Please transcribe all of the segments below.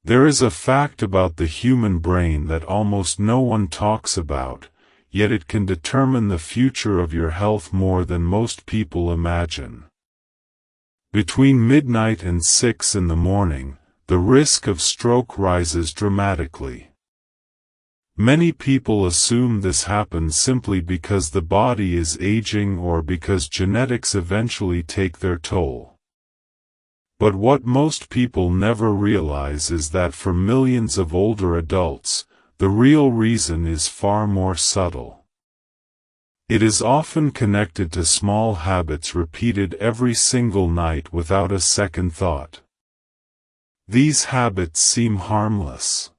There is a fact about the human brain that almost no one talks about, yet it can determine the future of your health more than most people imagine. Between midnight and 6 in the morning, the risk of stroke rises dramatically. Many people assume this happens simply because the body is aging or because genetics eventually take their toll. But what most people never realize is that for millions of older adults, the real reason is far more subtle. It is often connected to small habits repeated every single night without a second thought. These habits seem harmless.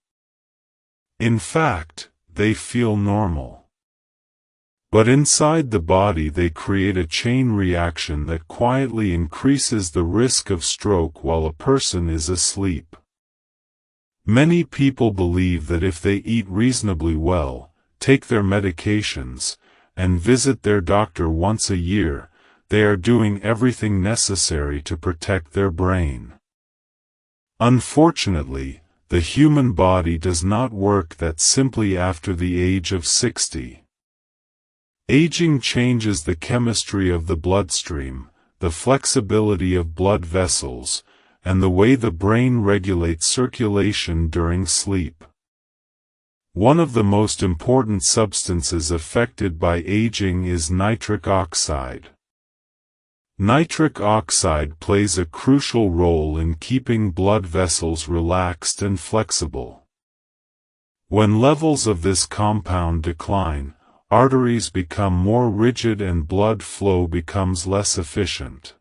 In fact, they feel normal. But inside the body they create a chain reaction that quietly increases the risk of stroke while a person is asleep. Many people believe that if they eat reasonably well, take their medications, and visit their doctor once a year, they are doing everything necessary to protect their brain. Unfortunately, the human body does not work that simply after the age of 60. Aging changes the chemistry of the bloodstream, the flexibility of blood vessels, and the way the brain regulates circulation during sleep. One of the most important substances affected by aging is nitric oxide. Nitric oxide plays a crucial role in keeping blood vessels relaxed and flexible. When levels of this compound decline, arteries become more rigid and blood flow becomes less efficient.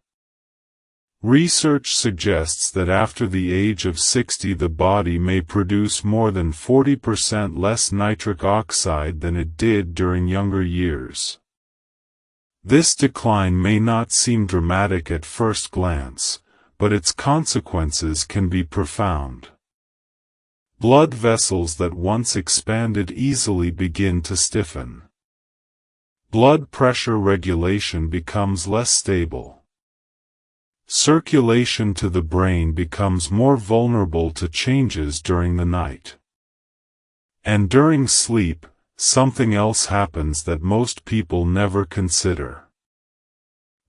Research suggests that after the age of 60 the body may produce more than 40% less nitric oxide than it did during younger years. This decline may not seem dramatic at first glance, but its consequences can be profound. Blood vessels that once expanded easily begin to stiffen. Blood pressure regulation becomes less stable. Circulation to the brain becomes more vulnerable to changes during the night. And during sleep, something else happens that most people never consider.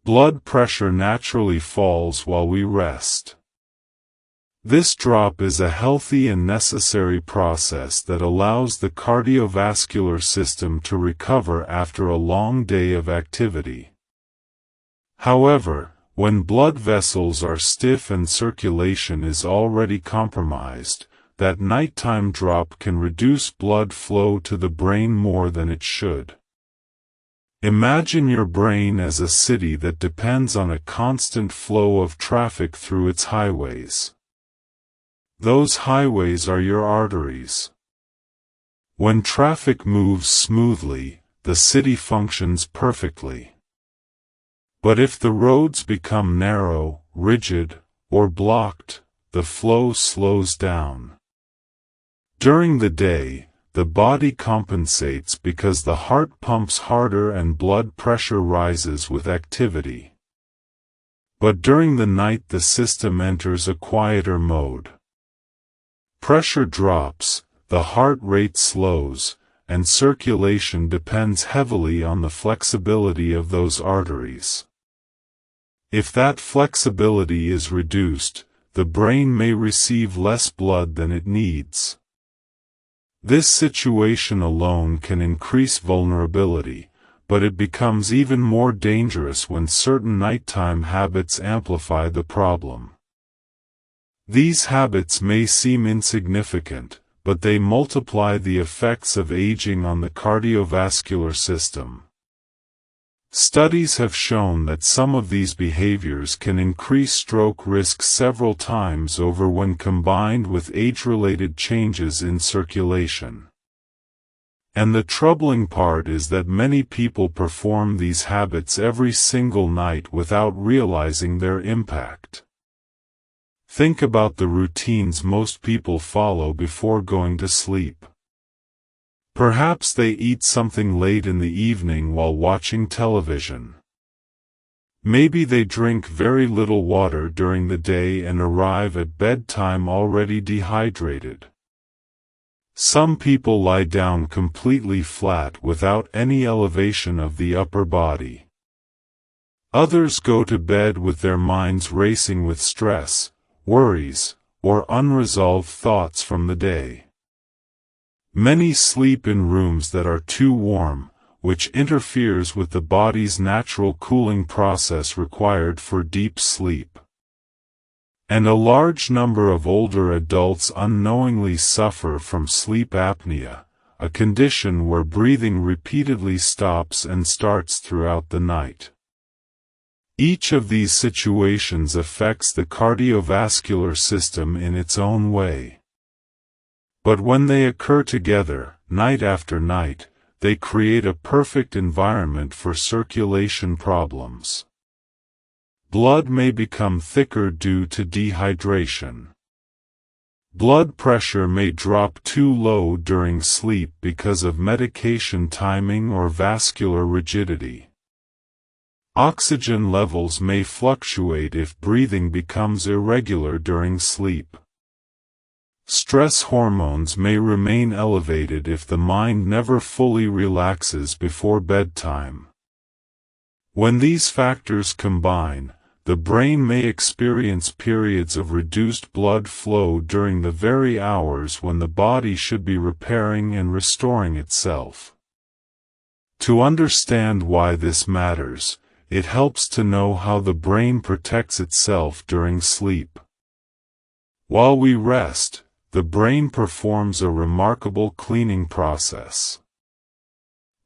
Blood pressure naturally falls while we rest. This drop is a healthy and necessary process that allows the cardiovascular system to recover after a long day of activity. However, when blood vessels are stiff and circulation is already compromised, that nighttime drop can reduce blood flow to the brain more than it should. Imagine your brain as a city that depends on a constant flow of traffic through its highways. Those highways are your arteries. When traffic moves smoothly, the city functions perfectly. But if the roads become narrow, rigid, or blocked, the flow slows down. During the day, the body compensates because the heart pumps harder and blood pressure rises with activity. But during the night the system enters a quieter mode. Pressure drops, the heart rate slows, and circulation depends heavily on the flexibility of those arteries. If that flexibility is reduced, the brain may receive less blood than it needs. This situation alone can increase vulnerability, but it becomes even more dangerous when certain nighttime habits amplify the problem. These habits may seem insignificant, but they multiply the effects of aging on the cardiovascular system. Studies have shown that some of these behaviors can increase stroke risk several times over when combined with age-related changes in circulation. And the troubling part is that many people perform these habits every single night without realizing their impact. Think about the routines most people follow before going to sleep. Perhaps they eat something late in the evening while watching television. Maybe they drink very little water during the day and arrive at bedtime already dehydrated. Some people lie down completely flat without any elevation of the upper body. Others go to bed with their minds racing with stress, worries, or unresolved thoughts from the day. Many sleep in rooms that are too warm, which interferes with the body's natural cooling process required for deep sleep. And a large number of older adults unknowingly suffer from sleep apnea, a condition where breathing repeatedly stops and starts throughout the night. Each of these situations affects the cardiovascular system in its own way. But when they occur together, night after night, they create a perfect environment for circulation problems. Blood may become thicker due to dehydration. Blood pressure may drop too low during sleep because of medication timing or vascular rigidity. Oxygen levels may fluctuate if breathing becomes irregular during sleep. Stress hormones may remain elevated if the mind never fully relaxes before bedtime. When these factors combine, the brain may experience periods of reduced blood flow during the very hours when the body should be repairing and restoring itself. To understand why this matters, it helps to know how the brain protects itself during sleep. While we rest, the brain performs a remarkable cleaning process.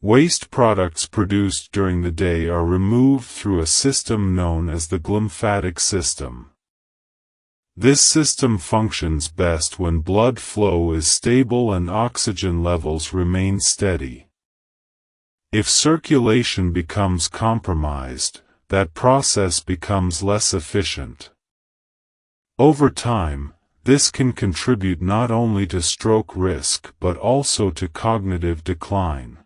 Waste products produced during the day are removed through a system known as the glymphatic system. This system functions best when blood flow is stable and oxygen levels remain steady. If circulation becomes compromised, that process becomes less efficient. Over time, this can contribute not only to stroke risk but also to cognitive decline.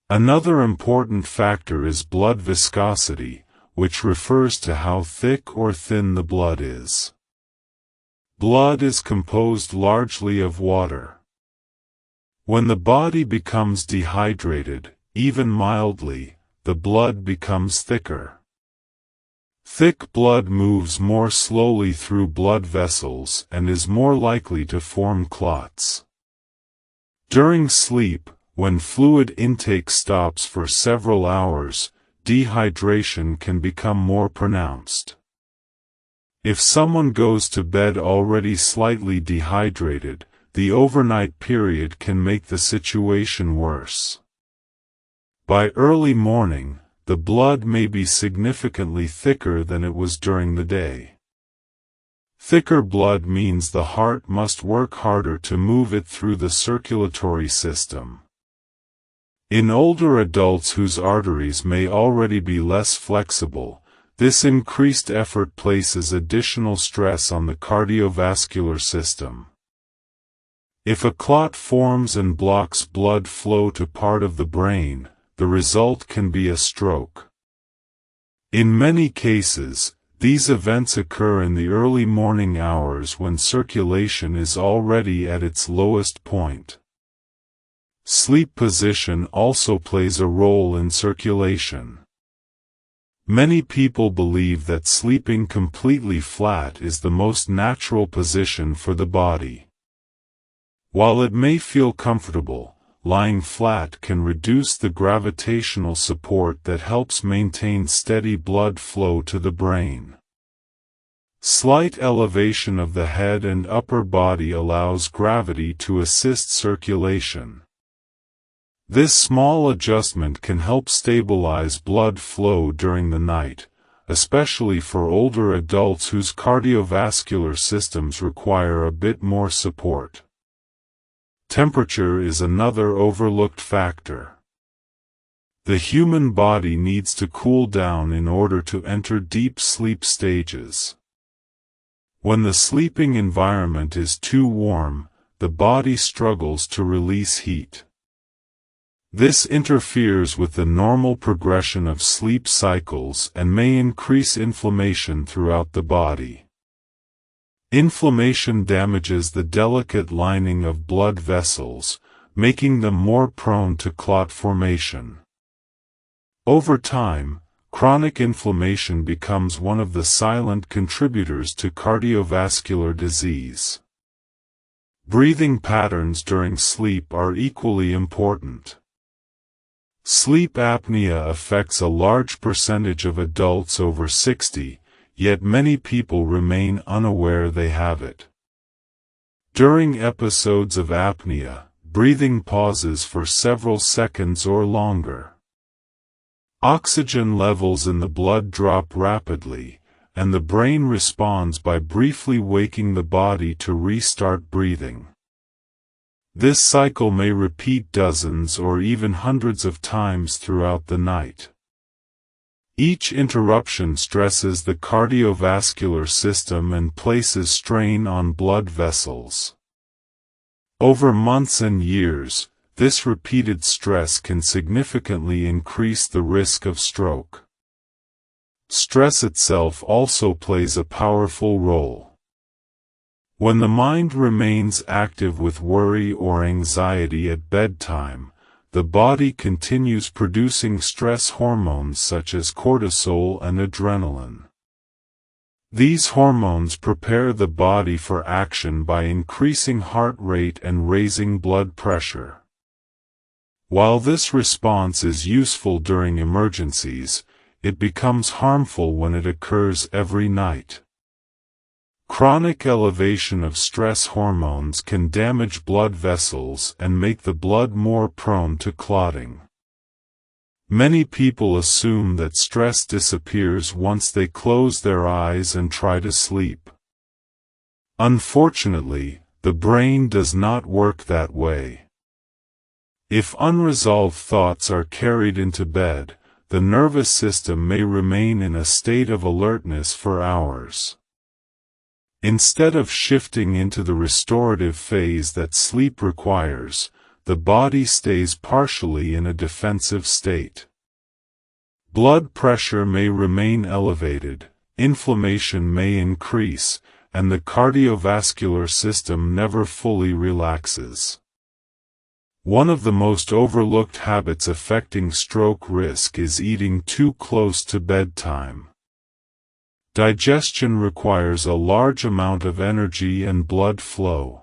Another important factor is blood viscosity, which refers to how thick or thin the blood is. Blood is composed largely of water. When the body becomes dehydrated, even mildly, the blood becomes thicker. Thick blood moves more slowly through blood vessels and is more likely to form clots. During sleep, when fluid intake stops for several hours, dehydration can become more pronounced. If someone goes to bed already slightly dehydrated, the overnight period can make the situation worse. By early morning, the blood may be significantly thicker than it was during the day. Thicker blood means the heart must work harder to move it through the circulatory system. In older adults whose arteries may already be less flexible, this increased effort places additional stress on the cardiovascular system. If a clot forms and blocks blood flow to part of the brain, the result can be a stroke. In many cases, these events occur in the early morning hours when circulation is already at its lowest point. Sleep position also plays a role in circulation. Many people believe that sleeping completely flat is the most natural position for the body. While it may feel comfortable, lying flat can reduce the gravitational support that helps maintain steady blood flow to the brain. Slight elevation of the head and upper body allows gravity to assist circulation. This small adjustment can help stabilize blood flow during the night, especially for older adults whose cardiovascular systems require a bit more support. Temperature is another overlooked factor. The human body needs to cool down in order to enter deep sleep stages. When the sleeping environment is too warm, the body struggles to release heat. This interferes with the normal progression of sleep cycles and may increase inflammation throughout the body. Inflammation damages the delicate lining of blood vessels, making them more prone to clot formation. Over time, chronic inflammation becomes one of the silent contributors to cardiovascular disease. Breathing patterns during sleep are equally important. Sleep apnea affects a large percentage of adults over 60, yet many people remain unaware they have it. During episodes of apnea, breathing pauses for several seconds or longer. Oxygen levels in the blood drop rapidly, and the brain responds by briefly waking the body to restart breathing. This cycle may repeat dozens or even hundreds of times throughout the night. Each interruption stresses the cardiovascular system and places strain on blood vessels. Over months and years, this repeated stress can significantly increase the risk of stroke. Stress itself also plays a powerful role. When the mind remains active with worry or anxiety at bedtime, the body continues producing stress hormones such as cortisol and adrenaline. These hormones prepare the body for action by increasing heart rate and raising blood pressure. While this response is useful during emergencies, it becomes harmful when it occurs every night. Chronic elevation of stress hormones can damage blood vessels and make the blood more prone to clotting. Many people assume that stress disappears once they close their eyes and try to sleep. Unfortunately, the brain does not work that way. If unresolved thoughts are carried into bed, the nervous system may remain in a state of alertness for hours. Instead of shifting into the restorative phase that sleep requires, the body stays partially in a defensive state. Blood pressure may remain elevated, inflammation may increase, and the cardiovascular system never fully relaxes. One of the most overlooked habits affecting stroke risk is eating too close to bedtime. Digestion requires a large amount of energy and blood flow.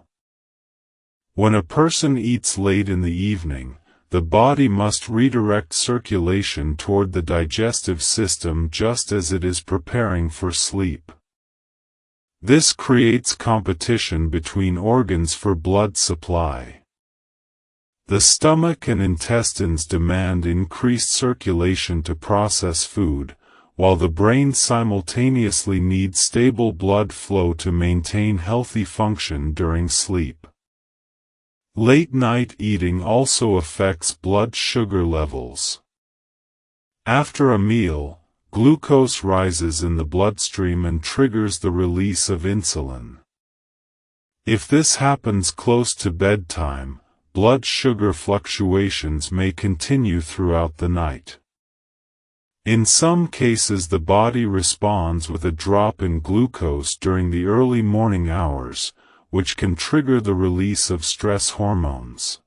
When a person eats late in the evening, the body must redirect circulation toward the digestive system just as it is preparing for sleep. This creates competition between organs for blood supply. The stomach and intestines demand increased circulation to process food, while the brain simultaneously needs stable blood flow to maintain healthy function during sleep. Late-night eating also affects blood sugar levels. After a meal, glucose rises in the bloodstream and triggers the release of insulin. If this happens close to bedtime, blood sugar fluctuations may continue throughout the night. In some cases the body responds with a drop in glucose during the early morning hours, which can trigger the release of stress hormones.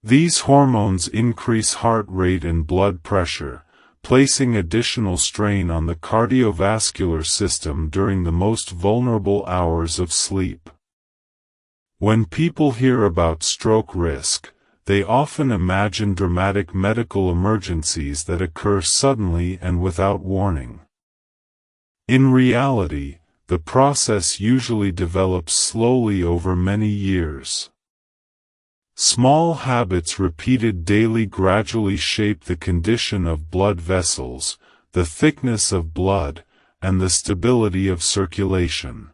These hormones increase heart rate and blood pressure, placing additional strain on the cardiovascular system during the most vulnerable hours of sleep. When people hear about stroke risk, they often imagine dramatic medical emergencies that occur suddenly and without warning. In reality, the process usually develops slowly over many years. Small habits repeated daily gradually shape the condition of blood vessels, the thickness of blood, and the stability of circulation.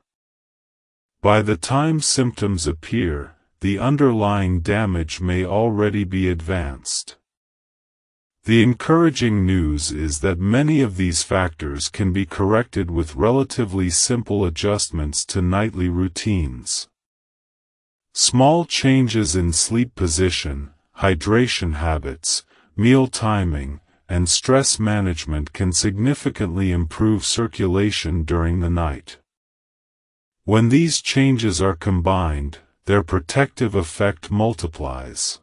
By the time symptoms appear, the underlying damage may already be advanced. The encouraging news is that many of these factors can be corrected with relatively simple adjustments to nightly routines. Small changes in sleep position, hydration habits, meal timing, and stress management can significantly improve circulation during the night. When these changes are combined, their protective effect multiplies.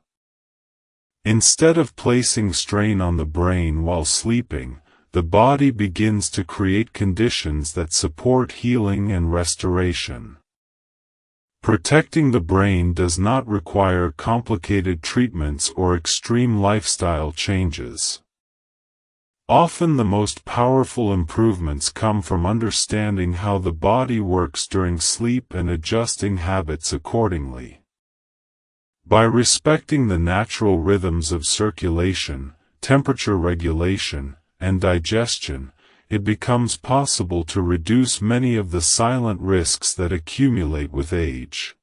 Instead of placing strain on the brain while sleeping, the body begins to create conditions that support healing and restoration. Protecting the brain does not require complicated treatments or extreme lifestyle changes. Often the most powerful improvements come from understanding how the body works during sleep and adjusting habits accordingly. By respecting the natural rhythms of circulation, temperature regulation, and digestion, it becomes possible to reduce many of the silent risks that accumulate with age.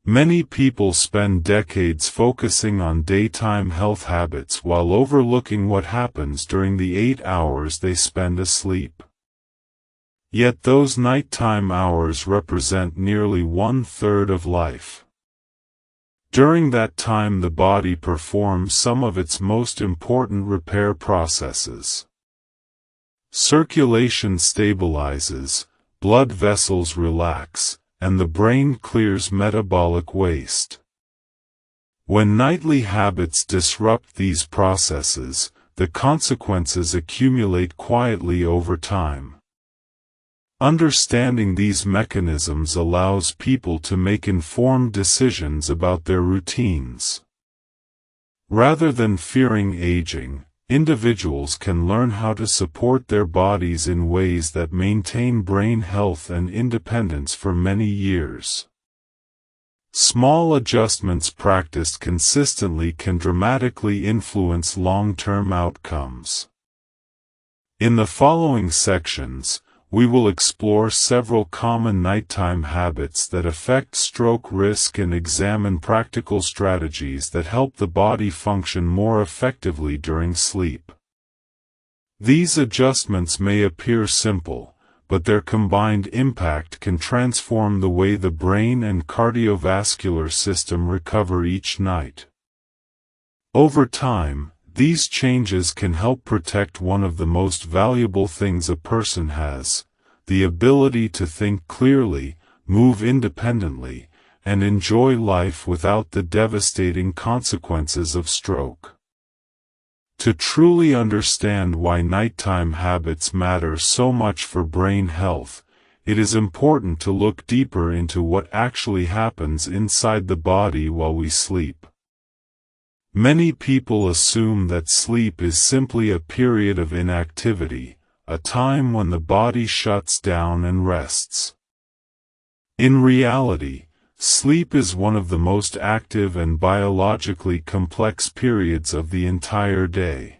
Many people spend decades focusing on daytime health habits while overlooking what happens during the 8 hours they spend asleep. Yet those nighttime hours represent nearly 1/3 of life. During that time the body performs some of its most important repair processes. Circulation stabilizes, blood vessels relax, and the brain clears metabolic waste. When nightly habits disrupt these processes, the consequences accumulate quietly over time. Understanding these mechanisms allows people to make informed decisions about their routines. Rather than fearing aging, individuals can learn how to support their bodies in ways that maintain brain health and independence for many years. Small adjustments practiced consistently can dramatically influence long-term outcomes. In the following sections, we will explore several common nighttime habits that affect stroke risk and examine practical strategies that help the body function more effectively during sleep. These adjustments may appear simple, but their combined impact can transform the way the brain and cardiovascular system recover each night. Over time, these changes can help protect one of the most valuable things a person has: the ability to think clearly, move independently, and enjoy life without the devastating consequences of stroke. To truly understand why nighttime habits matter so much for brain health, it is important to look deeper into what actually happens inside the body while we sleep. Many people assume that sleep is simply a period of inactivity, a time when the body shuts down and rests. In reality, sleep is one of the most active and biologically complex periods of the entire day.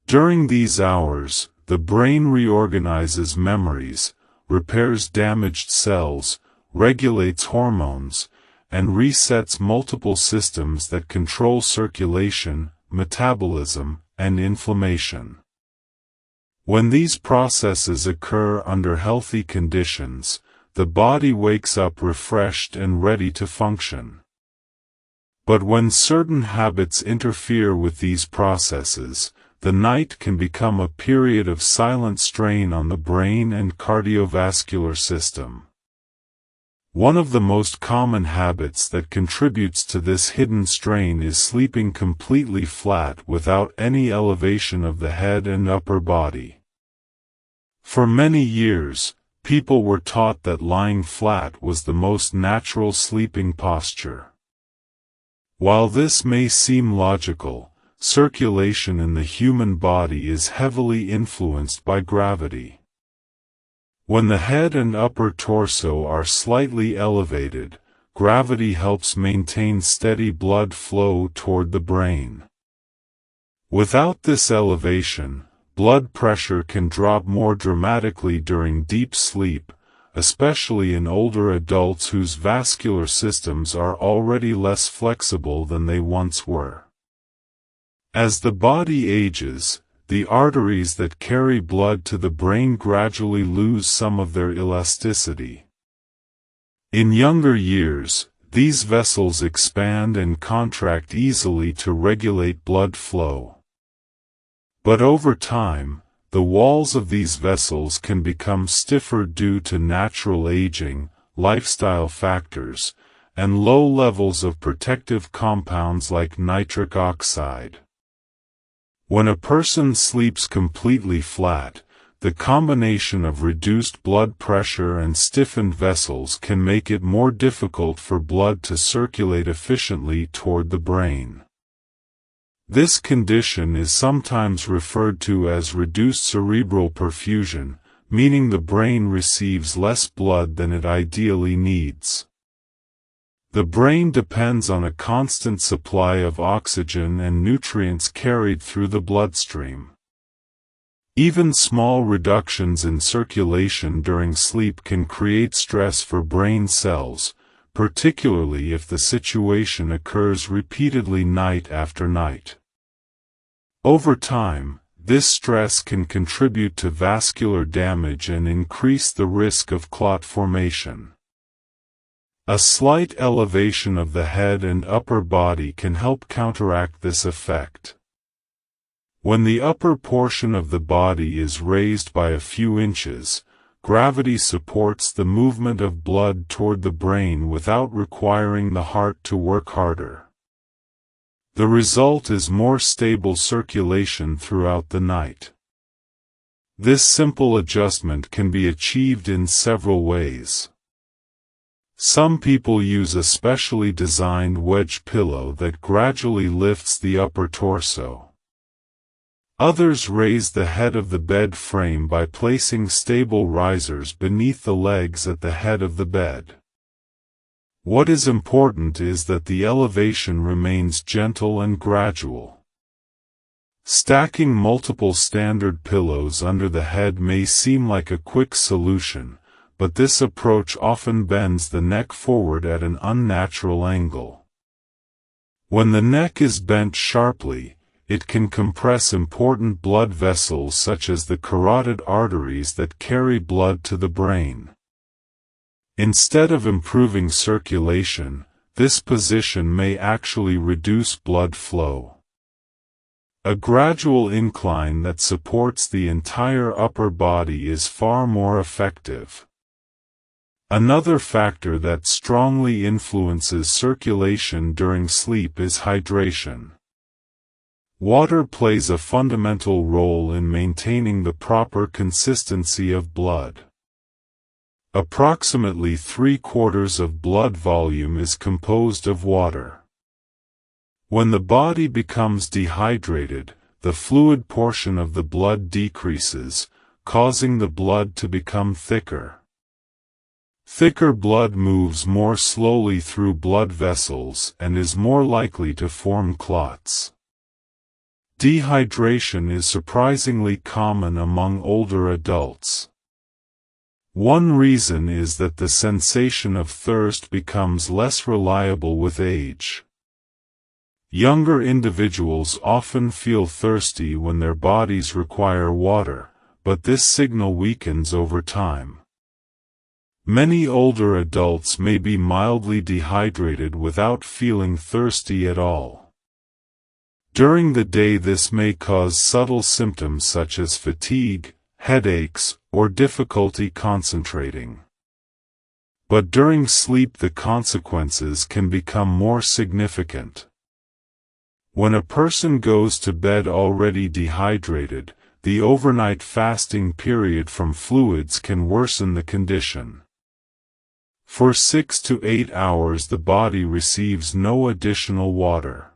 During these hours, the brain reorganizes memories, repairs damaged cells, regulates hormones, and resets multiple systems that control circulation, metabolism, and inflammation. When these processes occur under healthy conditions, the body wakes up refreshed and ready to function. But when certain habits interfere with these processes, the night can become a period of silent strain on the brain and cardiovascular system. One of the most common habits that contributes to this hidden strain is sleeping completely flat without any elevation of the head and upper body. For many years, people were taught that lying flat was the most natural sleeping posture. While this may seem logical, circulation in the human body is heavily influenced by gravity. When the head and upper torso are slightly elevated, gravity helps maintain steady blood flow toward the brain. Without this elevation, blood pressure can drop more dramatically during deep sleep, especially in older adults whose vascular systems are already less flexible than they once were. As the body ages, the arteries that carry blood to the brain gradually lose some of their elasticity. In younger years, these vessels expand and contract easily to regulate blood flow. But over time, the walls of these vessels can become stiffer due to natural aging, lifestyle factors, and low levels of protective compounds like nitric oxide. When a person sleeps completely flat, the combination of reduced blood pressure and stiffened vessels can make it more difficult for blood to circulate efficiently toward the brain. This condition is sometimes referred to as reduced cerebral perfusion, meaning the brain receives less blood than it ideally needs. The brain depends on a constant supply of oxygen and nutrients carried through the bloodstream. Even small reductions in circulation during sleep can create stress for brain cells, particularly if the situation occurs repeatedly night after night. Over time, this stress can contribute to vascular damage and increase the risk of clot formation. A slight elevation of the head and upper body can help counteract this effect. When the upper portion of the body is raised by a few inches, gravity supports the movement of blood toward the brain without requiring the heart to work harder. The result is more stable circulation throughout the night. This simple adjustment can be achieved in several ways. Some people use a specially designed wedge pillow that gradually lifts the upper torso. Others raise the head of the bed frame by placing stable risers beneath the legs at the head of the bed. What is important is that the elevation remains gentle and gradual. Stacking multiple standard pillows under the head may seem like a quick solution, but this approach often bends the neck forward at an unnatural angle. When the neck is bent sharply, it can compress important blood vessels such as the carotid arteries that carry blood to the brain. Instead of improving circulation, this position may actually reduce blood flow. A gradual incline that supports the entire upper body is far more effective. Another factor that strongly influences circulation during sleep is hydration. Water plays a fundamental role in maintaining the proper consistency of blood. Approximately 3/4 of blood volume is composed of water. When the body becomes dehydrated, the fluid portion of the blood decreases, causing the blood to become thicker. Thicker blood moves more slowly through blood vessels and is more likely to form clots. Dehydration is surprisingly common among older adults. One reason is that the sensation of thirst becomes less reliable with age. Younger individuals often feel thirsty when their bodies require water, but this signal weakens over time. Many older adults may be mildly dehydrated without feeling thirsty at all. During the day this may cause subtle symptoms such as fatigue, headaches, or difficulty concentrating. But during sleep the consequences can become more significant. When a person goes to bed already dehydrated, the overnight fasting period from fluids can worsen the condition. For 6 to 8 hours the body receives no additional water.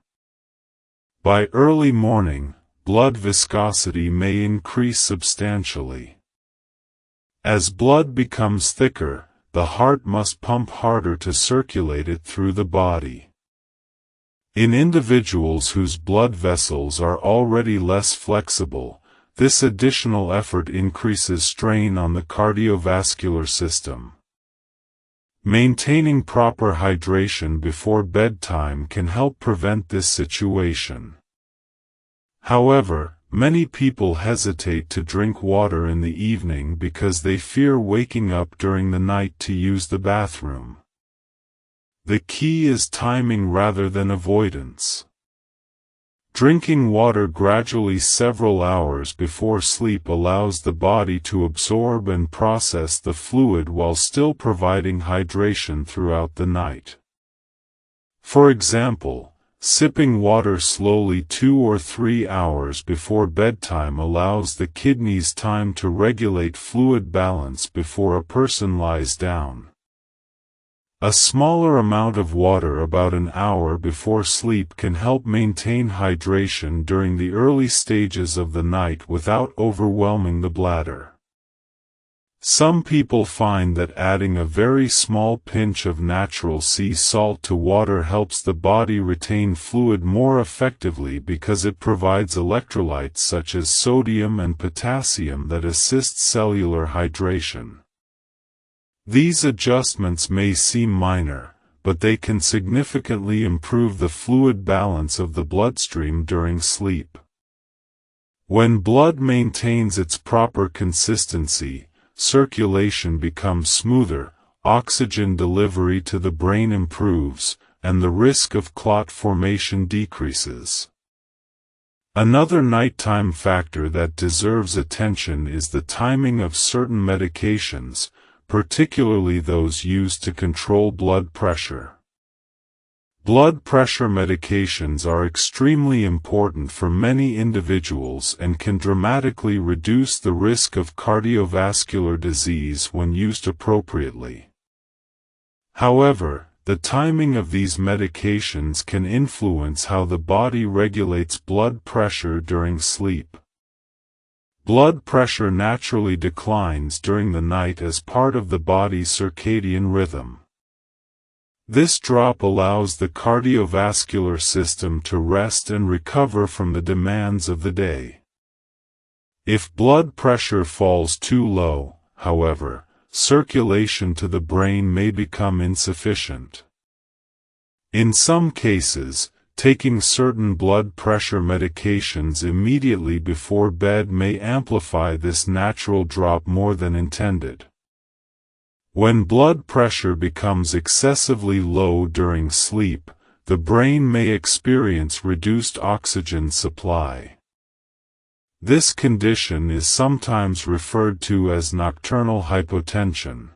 By early morning, blood viscosity may increase substantially. As blood becomes thicker, the heart must pump harder to circulate it through the body. In individuals whose blood vessels are already less flexible, this additional effort increases strain on the cardiovascular system. Maintaining proper hydration before bedtime can help prevent this situation. However, many people hesitate to drink water in the evening because they fear waking up during the night to use the bathroom. The key is timing rather than avoidance. Drinking water gradually several hours before sleep allows the body to absorb and process the fluid while still providing hydration throughout the night. For example, sipping water slowly 2 or 3 hours before bedtime allows the kidneys time to regulate fluid balance before a person lies down. A smaller amount of water about an hour before sleep can help maintain hydration during the early stages of the night without overwhelming the bladder. Some people find that adding a very small pinch of natural sea salt to water helps the body retain fluid more effectively because it provides electrolytes such as sodium and potassium that assist cellular hydration. These adjustments may seem minor, but they can significantly improve the fluid balance of the bloodstream during sleep. When blood maintains its proper consistency, circulation becomes smoother, oxygen delivery to the brain improves, and the risk of clot formation decreases. Another nighttime factor that deserves attention is the timing of certain medications, particularly those used to control blood pressure. Blood pressure medications are extremely important for many individuals and can dramatically reduce the risk of cardiovascular disease when used appropriately. However, the timing of these medications can influence how the body regulates blood pressure during sleep. Blood pressure naturally declines during the night as part of the body's circadian rhythm. This drop allows the cardiovascular system to rest and recover from the demands of the day. If blood pressure falls too low, however, circulation to the brain may become insufficient. In some cases, taking certain blood pressure medications immediately before bed may amplify this natural drop more than intended. When blood pressure becomes excessively low during sleep, the brain may experience reduced oxygen supply. This condition is sometimes referred to as nocturnal hypotension.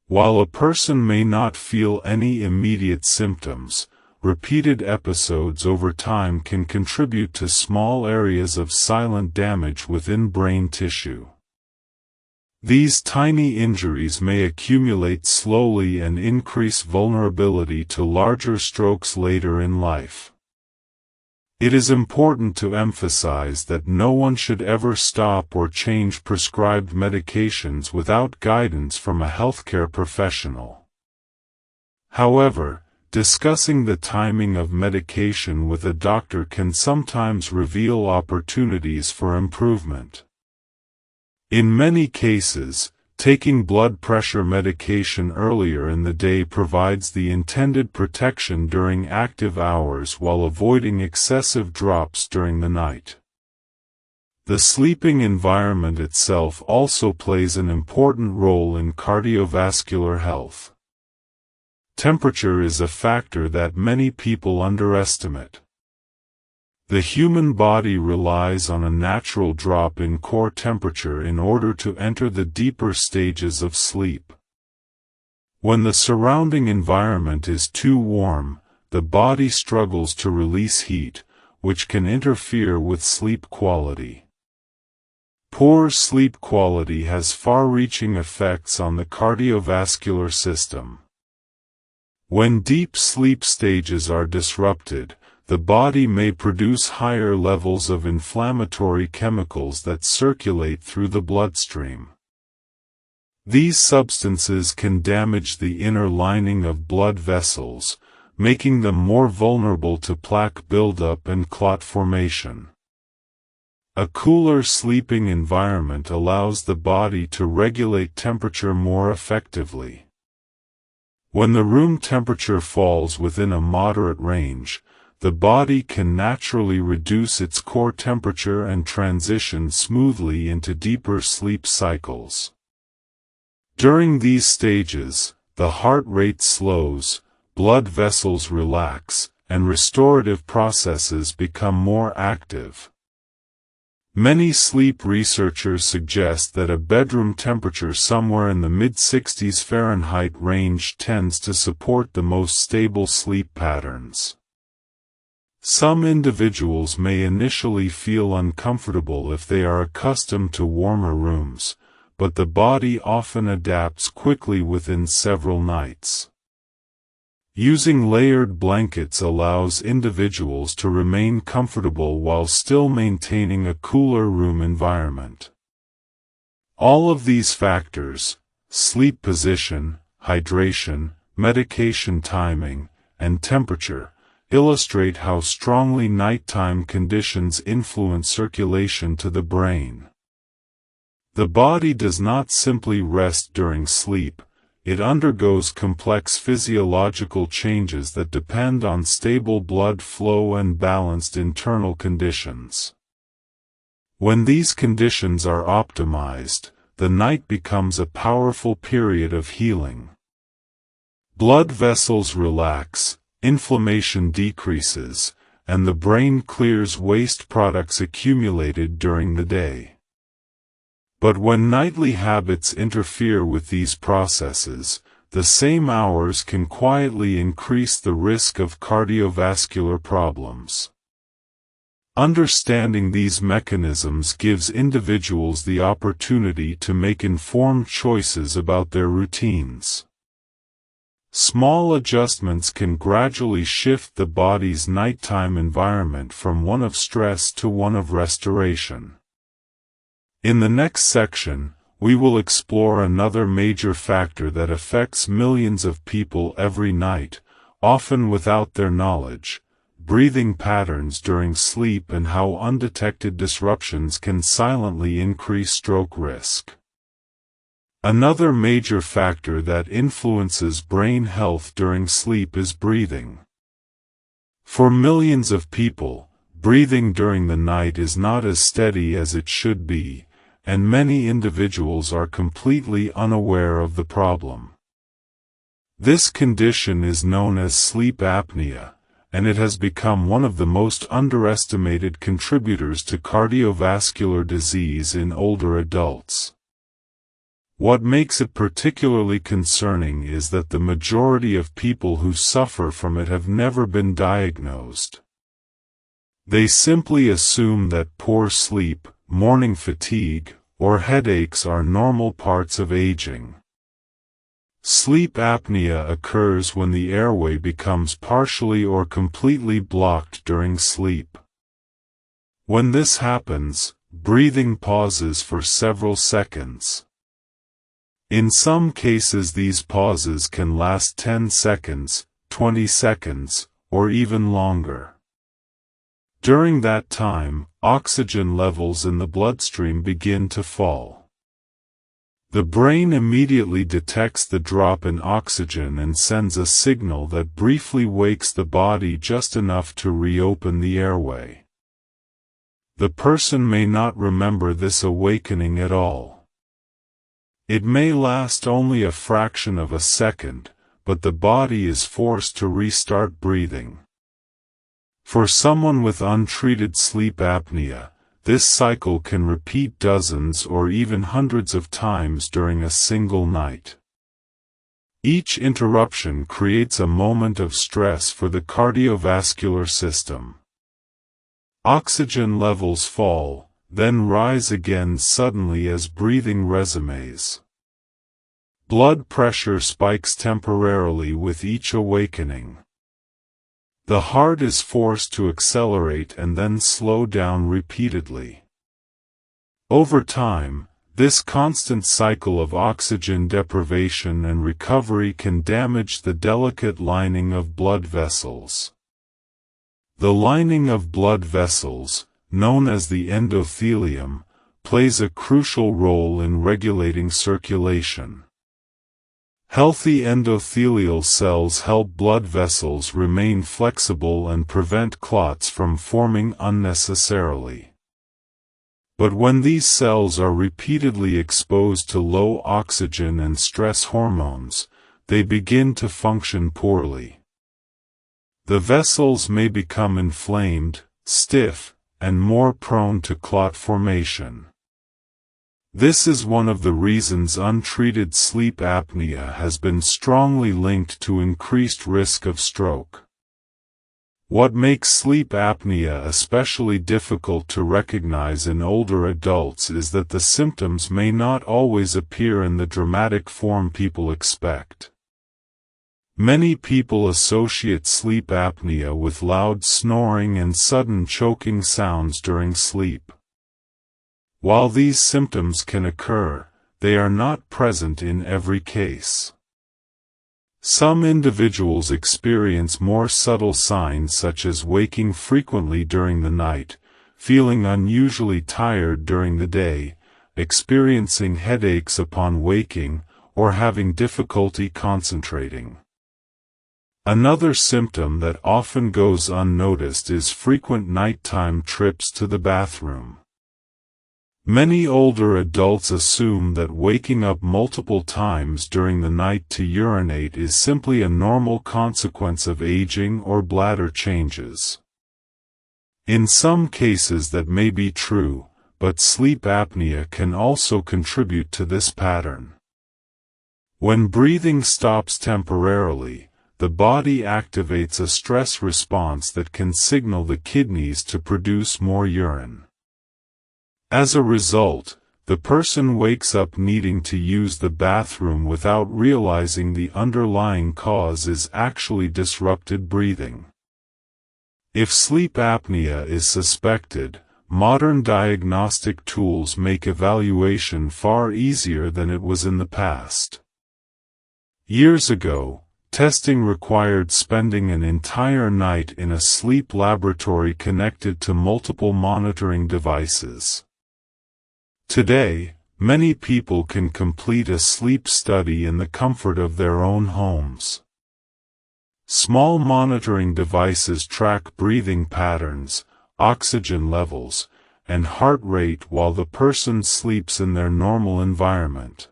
While a person may not feel any immediate symptoms, repeated episodes over time can contribute to small areas of silent damage within brain tissue. These tiny injuries may accumulate slowly and increase vulnerability to larger strokes later in life. It is important to emphasize that no one should ever stop or change prescribed medications without guidance from a healthcare professional. However, discussing the timing of medication with a doctor can sometimes reveal opportunities for improvement. In many cases, taking blood pressure medication earlier in the day provides the intended protection during active hours while avoiding excessive drops during the night. The sleeping environment itself also plays an important role in cardiovascular health. Temperature is a factor that many people underestimate. The human body relies on a natural drop in core temperature in order to enter the deeper stages of sleep. When the surrounding environment is too warm, the body struggles to release heat, which can interfere with sleep quality. Poor sleep quality has far-reaching effects on the cardiovascular system. When deep sleep stages are disrupted, the body may produce higher levels of inflammatory chemicals that circulate through the bloodstream. These substances can damage the inner lining of blood vessels, making them more vulnerable to plaque buildup and clot formation. A cooler sleeping environment allows the body to regulate temperature more effectively. When the room temperature falls within a moderate range, the body can naturally reduce its core temperature and transition smoothly into deeper sleep cycles. During these stages, the heart rate slows, blood vessels relax, and restorative processes become more active. Many sleep researchers suggest that a bedroom temperature somewhere in the mid-60s Fahrenheit range tends to support the most stable sleep patterns. Some individuals may initially feel uncomfortable if they are accustomed to warmer rooms, but the body often adapts quickly within several nights. Using layered blankets allows individuals to remain comfortable while still maintaining a cooler room environment. All of these factors, sleep position, hydration, medication timing, and temperature, illustrate how strongly nighttime conditions influence circulation to the brain. The body does not simply rest during sleep. It undergoes complex physiological changes that depend on stable blood flow and balanced internal conditions. When these conditions are optimized, the night becomes a powerful period of healing. Blood vessels relax, inflammation decreases, and the brain clears waste products accumulated during the day. But when nightly habits interfere with these processes, the same hours can quietly increase the risk of cardiovascular problems. Understanding these mechanisms gives individuals the opportunity to make informed choices about their routines. Small adjustments can gradually shift the body's nighttime environment from one of stress to one of restoration. In the next section, we will explore another major factor that affects millions of people every night, often without their knowledge: breathing patterns during sleep and how undetected disruptions can silently increase stroke risk. Another major factor that influences brain health during sleep is breathing. For millions of people, breathing during the night is not as steady as it should be, and many individuals are completely unaware of the problem. This condition is known as sleep apnea, and it has become one of the most underestimated contributors to cardiovascular disease in older adults. What makes it particularly concerning is that the majority of people who suffer from it have never been diagnosed. They simply assume that poor sleep, morning fatigue, or headaches are normal parts of aging. Sleep apnea occurs when the airway becomes partially or completely blocked during sleep. When this happens, breathing pauses for several seconds. In some cases, these pauses can last 10 seconds, 20 seconds, or even longer. During that time, oxygen levels in the bloodstream begin to fall. The brain immediately detects the drop in oxygen and sends a signal that briefly wakes the body just enough to reopen the airway. The person may not remember this awakening at all. It may last only a fraction of a second, but the body is forced to restart breathing. For someone with untreated sleep apnea, this cycle can repeat dozens or even hundreds of times during a single night. Each interruption creates a moment of stress for the cardiovascular system. Oxygen levels fall, then rise again suddenly as breathing resumes. Blood pressure spikes temporarily with each awakening. The heart is forced to accelerate and then slow down repeatedly. Over time, this constant cycle of oxygen deprivation and recovery can damage the delicate lining of blood vessels. The lining of blood vessels, known as the endothelium, plays a crucial role in regulating circulation. Healthy endothelial cells help blood vessels remain flexible and prevent clots from forming unnecessarily. But when these cells are repeatedly exposed to low oxygen and stress hormones, they begin to function poorly. The vessels may become inflamed, stiff, and more prone to clot formation. This is one of the reasons untreated sleep apnea has been strongly linked to increased risk of stroke. What makes sleep apnea especially difficult to recognize in older adults is that the symptoms may not always appear in the dramatic form people expect. Many people associate sleep apnea with loud snoring and sudden choking sounds during sleep. While these symptoms can occur, they are not present in every case. Some individuals experience more subtle signs such as waking frequently during the night, feeling unusually tired during the day, experiencing headaches upon waking, or having difficulty concentrating. Another symptom that often goes unnoticed is frequent nighttime trips to the bathroom. Many older adults assume that waking up multiple times during the night to urinate is simply a normal consequence of aging or bladder changes. In some cases that may be true, but sleep apnea can also contribute to this pattern. When breathing stops temporarily, the body activates a stress response that can signal the kidneys to produce more urine. As a result, the person wakes up needing to use the bathroom without realizing the underlying cause is actually disrupted breathing. If sleep apnea is suspected, modern diagnostic tools make evaluation far easier than it was in the past. Years ago, testing required spending an entire night in a sleep laboratory connected to multiple monitoring devices. Today, many people can complete a sleep study in the comfort of their own homes. Small monitoring devices track breathing patterns, oxygen levels, and heart rate while the person sleeps in their normal environment.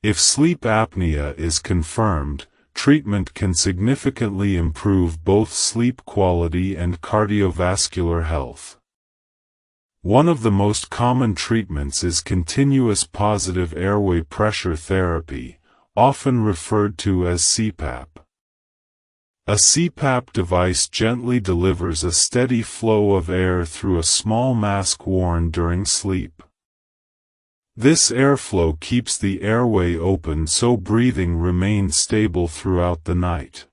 If sleep apnea is confirmed, treatment can significantly improve both sleep quality and cardiovascular health. One of the most common treatments is continuous positive airway pressure therapy, often referred to as CPAP. A CPAP device gently delivers a steady flow of air through a small mask worn during sleep. This airflow keeps the airway open so breathing remains stable throughout the night.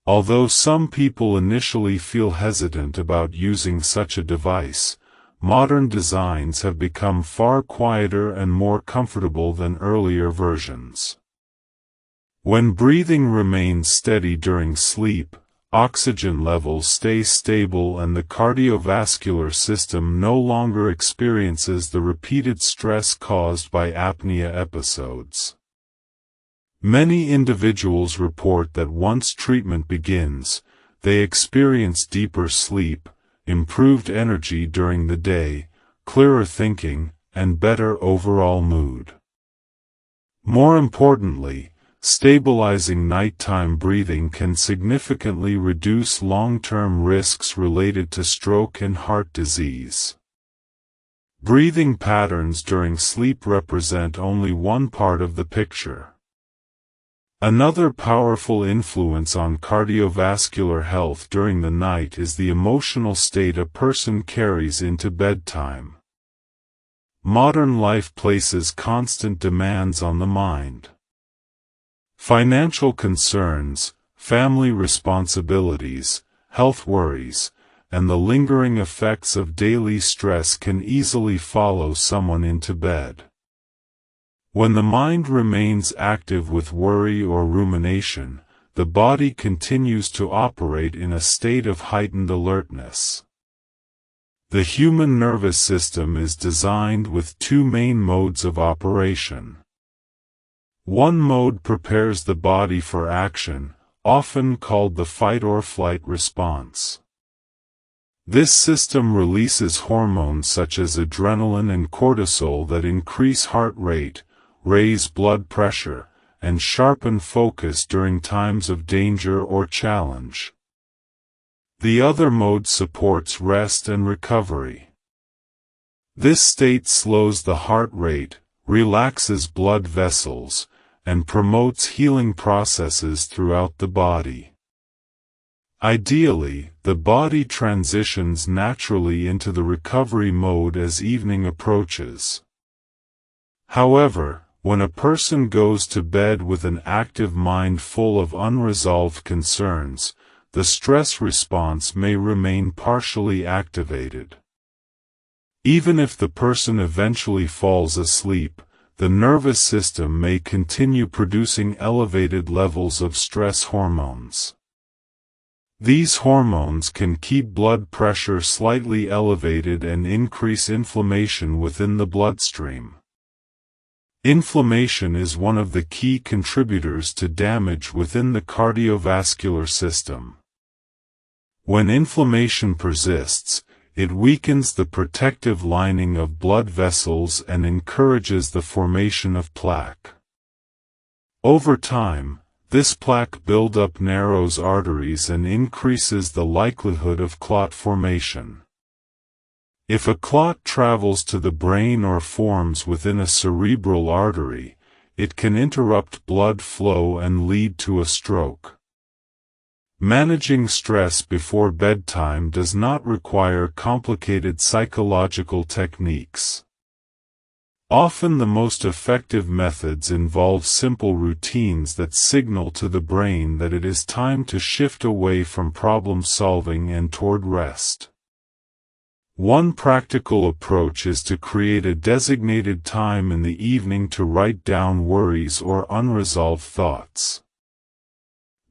Although some people initially feel hesitant about using such a device, modern designs have become far quieter and more comfortable than earlier versions. When breathing remains steady during sleep, oxygen levels stay stable and the cardiovascular system no longer experiences the repeated stress caused by apnea episodes. Many individuals report that once treatment begins, they experience deeper sleep, improved energy during the day, clearer thinking, and better overall mood. More importantly, stabilizing nighttime breathing can significantly reduce long-term risks related to stroke and heart disease. Breathing patterns during sleep represent only one part of the picture. Another powerful influence on cardiovascular health during the night is the emotional state a person carries into bedtime. Modern life places constant demands on the mind. Financial concerns, family responsibilities, health worries, and the lingering effects of daily stress can easily follow someone into bed. When the mind remains active with worry or rumination, the body continues to operate in a state of heightened alertness. The human nervous system is designed with two main modes of operation. One mode prepares the body for action, often called the fight or flight response. This system releases hormones such as adrenaline and cortisol that increase heart rate, raise blood pressure, and sharpen focus during times of danger or challenge. The other mode supports rest and recovery. This state slows the heart rate, relaxes blood vessels, and promotes healing processes throughout the body. Ideally, the body transitions naturally into the recovery mode as evening approaches. However, when a person goes to bed with an active mind full of unresolved concerns, the stress response may remain partially activated. Even if the person eventually falls asleep, the nervous system may continue producing elevated levels of stress hormones. These hormones can keep blood pressure slightly elevated and increase inflammation within the bloodstream. Inflammation is one of the key contributors to damage within the cardiovascular system. When inflammation persists, it weakens the protective lining of blood vessels and encourages the formation of plaque. Over time, this plaque buildup narrows arteries and increases the likelihood of clot formation. If a clot travels to the brain or forms within a cerebral artery, it can interrupt blood flow and lead to a stroke. Managing stress before bedtime does not require complicated psychological techniques. Often the most effective methods involve simple routines that signal to the brain that it is time to shift away from problem-solving and toward rest. One practical approach is to create a designated time in the evening to write down worries or unresolved thoughts.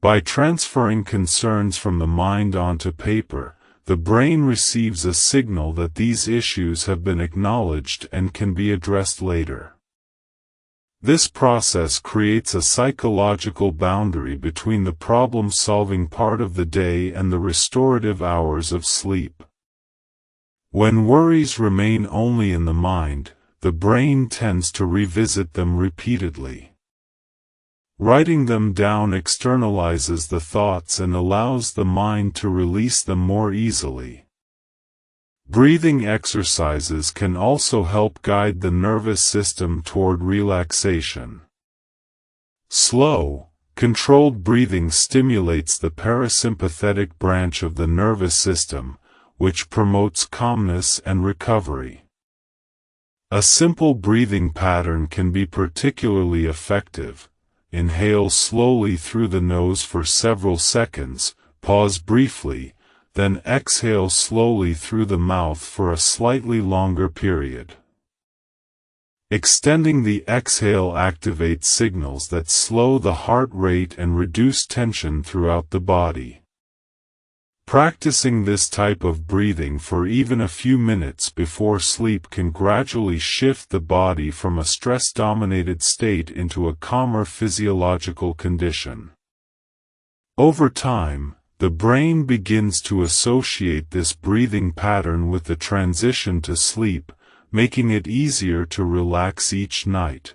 By transferring concerns from the mind onto paper, the brain receives a signal that these issues have been acknowledged and can be addressed later. This process creates a psychological boundary between the problem-solving part of the day and the restorative hours of sleep. When worries remain only in the mind, the brain tends to revisit them repeatedly. Writing them down externalizes the thoughts and allows the mind to release them more easily. Breathing exercises can also help guide the nervous system toward relaxation. Slow, controlled breathing stimulates the parasympathetic branch of the nervous system, which promotes calmness and recovery. A simple breathing pattern can be particularly effective. Inhale slowly through the nose for several seconds, pause briefly, then exhale slowly through the mouth for a slightly longer period. Extending the exhale activates signals that slow the heart rate and reduce tension throughout the body. Practicing this type of breathing for even a few minutes before sleep can gradually shift the body from a stress-dominated state into a calmer physiological condition. Over time, the brain begins to associate this breathing pattern with the transition to sleep, making it easier to relax each night.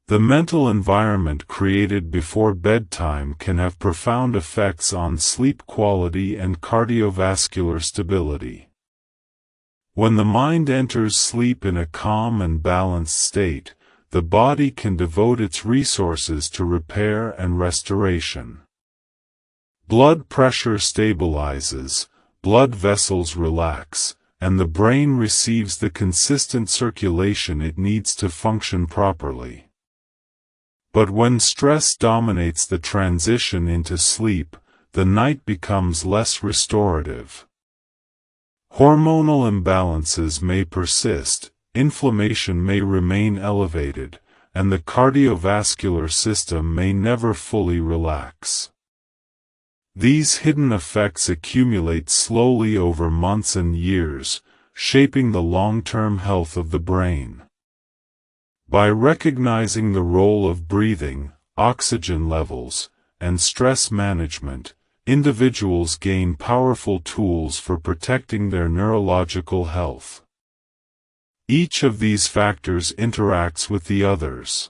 The mental environment created before bedtime can have profound effects on sleep quality and cardiovascular stability. When the mind enters sleep in a calm and balanced state, the body can devote its resources to repair and restoration. Blood pressure stabilizes, blood vessels relax, and the brain receives the consistent circulation it needs to function properly. But when stress dominates the transition into sleep, the night becomes less restorative. Hormonal imbalances may persist, inflammation may remain elevated, and the cardiovascular system may never fully relax. These hidden effects accumulate slowly over months and years, shaping the long-term health of the brain. By recognizing the role of breathing, oxygen levels, and stress management, individuals gain powerful tools for protecting their neurological health. Each of these factors interacts with the others.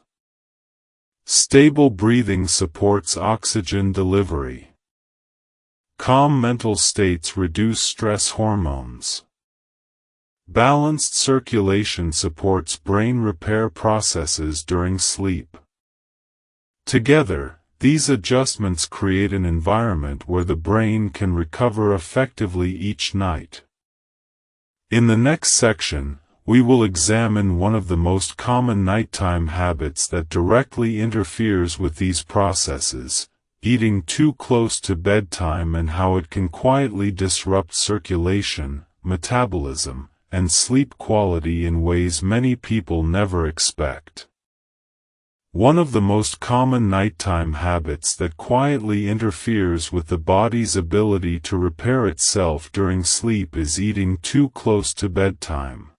Stable breathing supports oxygen delivery. Calm mental states reduce stress hormones. Balanced circulation supports brain repair processes during sleep. Together, these adjustments create an environment where the brain can recover effectively each night. In the next section, we will examine one of the most common nighttime habits that directly interferes with these processes, eating too close to bedtime, and how it can quietly disrupt circulation, metabolism, and sleep quality in ways many people never expect. One of the most common nighttime habits that quietly interferes with the body's ability to repair itself during sleep is eating too close to bedtime.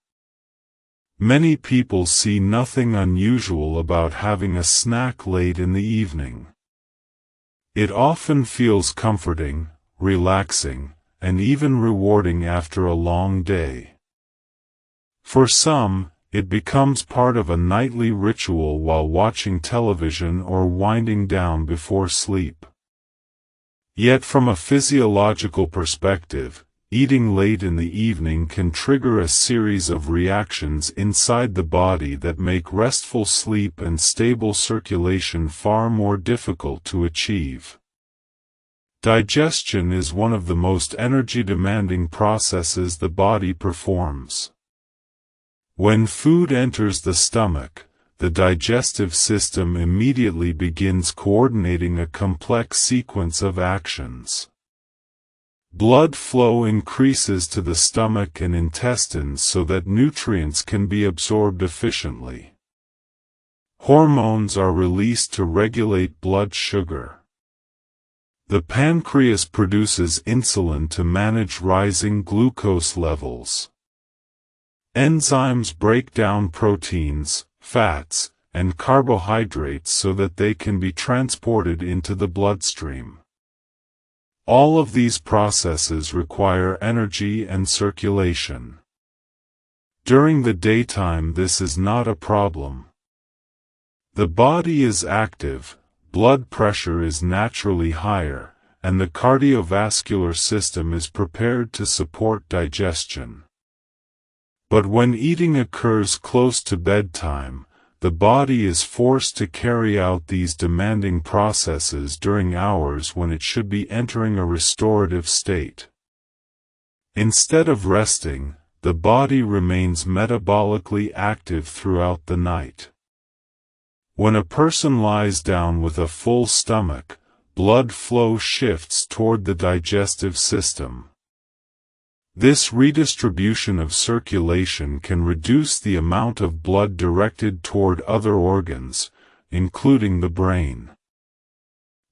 Many people see nothing unusual about having a snack late in the evening. It often feels comforting, relaxing, and even rewarding after a long day. For some, it becomes part of a nightly ritual while watching television or winding down before sleep. Yet from a physiological perspective, eating late in the evening can trigger a series of reactions inside the body that make restful sleep and stable circulation far more difficult to achieve. Digestion is one of the most energy-demanding processes the body performs. When food enters the stomach, the digestive system immediately begins coordinating a complex sequence of actions. Blood flow increases to the stomach and intestines so that nutrients can be absorbed efficiently. Hormones are released to regulate blood sugar. The pancreas produces insulin to manage rising glucose levels. Enzymes break down proteins, fats, and carbohydrates so that they can be transported into the bloodstream. All of these processes require energy and circulation. During the daytime, this is not a problem. The body is active, blood pressure is naturally higher, and the cardiovascular system is prepared to support digestion. But when eating occurs close to bedtime, the body is forced to carry out these demanding processes during hours when it should be entering a restorative state. Instead of resting, the body remains metabolically active throughout the night. When a person lies down with a full stomach, blood flow shifts toward the digestive system. This redistribution of circulation can reduce the amount of blood directed toward other organs, including the brain.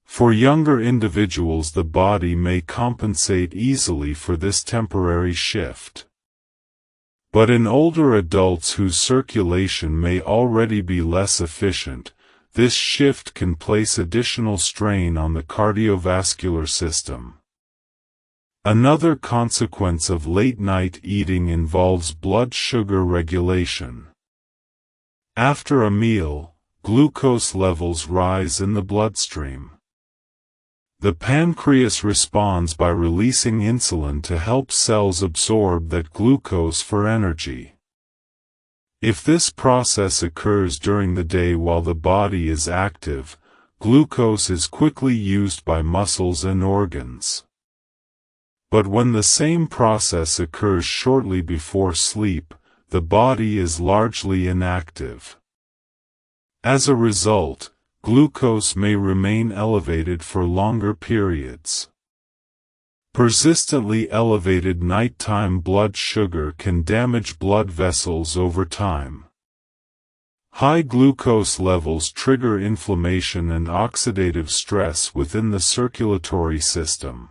For younger individuals, the body may compensate easily for this temporary shift. But in older adults whose circulation may already be less efficient, this shift can place additional strain on the cardiovascular system. Another consequence of late-night eating involves blood sugar regulation. After a meal, glucose levels rise in the bloodstream. The pancreas responds by releasing insulin to help cells absorb that glucose for energy. If this process occurs during the day while the body is active, glucose is quickly used by muscles and organs. But when the same process occurs shortly before sleep, the body is largely inactive. As a result, glucose may remain elevated for longer periods. Persistently elevated nighttime blood sugar can damage blood vessels over time. High glucose levels trigger inflammation and oxidative stress within the circulatory system.